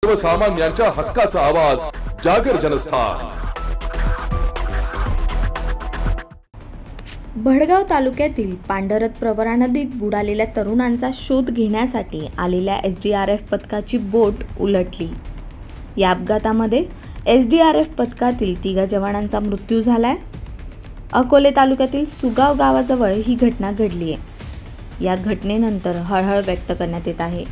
सर्वसामान्यांच्या हक्काचा आवाज जागर जनस्थान। भडगाव तालुक्यातील पांढरत प्रवरा नदीत बुडालेल्या तरुणांचा शोध घेण्यासाठी आलेल्या एसडीआरएफ पथकाची बोट उलटली। या अपघातामध्ये एसडीआरएफ पथकातील 3 जवानांचा मृत्यू झालाय। अकोले तालुक्यातील सुगाव गावाजवळ ही घटना घडली आहे। या घटनेनंतर हळहळ व्यक्त करण्यात येत आहे।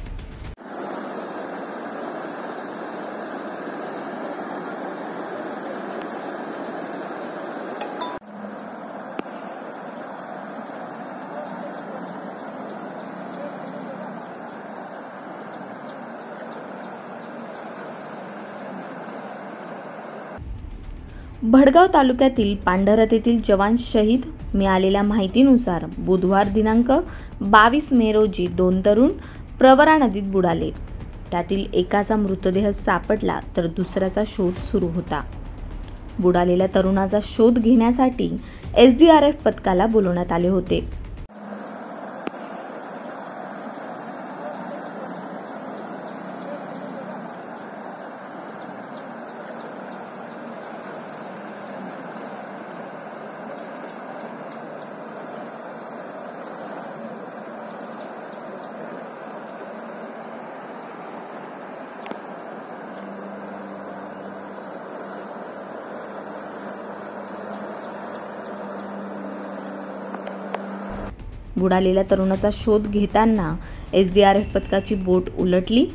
भडगाव तालुक्यातील पांढरत येथील जवान शहीद। मिळालेल्या माहितीनुसार बुधवार दिनांक 22 मे रोजी 2 तरुण प्रवरा नदीत बुडाले। त्यातील एकाचा मृतदेह सापडला तर दुसऱ्याचा शोध सुरू होता। बुडालेल्या तरुणाचा शोध घेण्यासाठी एसडीआरएफ पथकाला बोलवण्यात आले होते। बुडालेल्या तरुणाचा शोध घेताना एसडीआरएफ पथकाची बोट उलटली।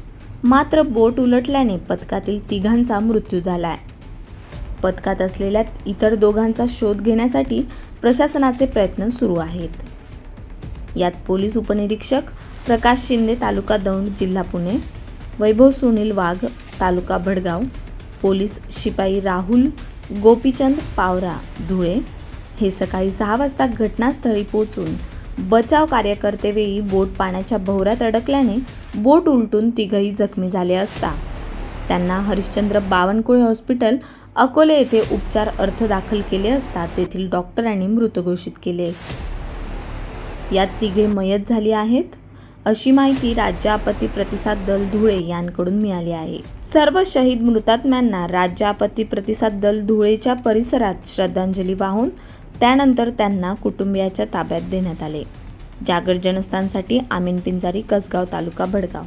मात्र बोट उलटल्याने पथकातील 3 मृत्यू झालाय। पथकात असलेल्या इतर 2 शोध घेण्यासाठी प्रशासनाचे प्रयत्न सुरू आहेत। यात पोलीस उपनिरीक्षक प्रकाश शिंदे तालुका दौंड जिल्हा पुणे, वैभव सुनील वाघ तालुका भडगाव, पोलीस शिपाई राहुल गोपीचंद पावरा धुळे हे सकाळी 6 वाजता घटनास्थळी पोहोचून बचाव कार्य करतेवेळी बोट पाण्याच्या भोवऱ्यात अडकल्याने बोट उलटून 3 जखमी झाले असता त्यांना हरिश्चंद्र बावनकुळे हॉस्पिटल अकोले येथे उपचार अर्थ दाखल केले असता तेथील डॉक्टरांनी मृत घोषित केले। यात 3 मयत झाली आहेत अशी माहिती राज्य आपत्ती प्रतिसाद दल धुळे यांकडून मिळाली आहे। सर्व शहीद मृतात्म्यांना राज्य आपत्ती प्रतिसाद दल धुळेच्या परिसरात श्रद्धांजली वाहून त्यानंतर त्यांना कुटुंबियाच्या ताब्यात देण्यात आले। जागर जनस्थानसाठी आमीन पिंजारी, कसगाव तालुका भडगाव।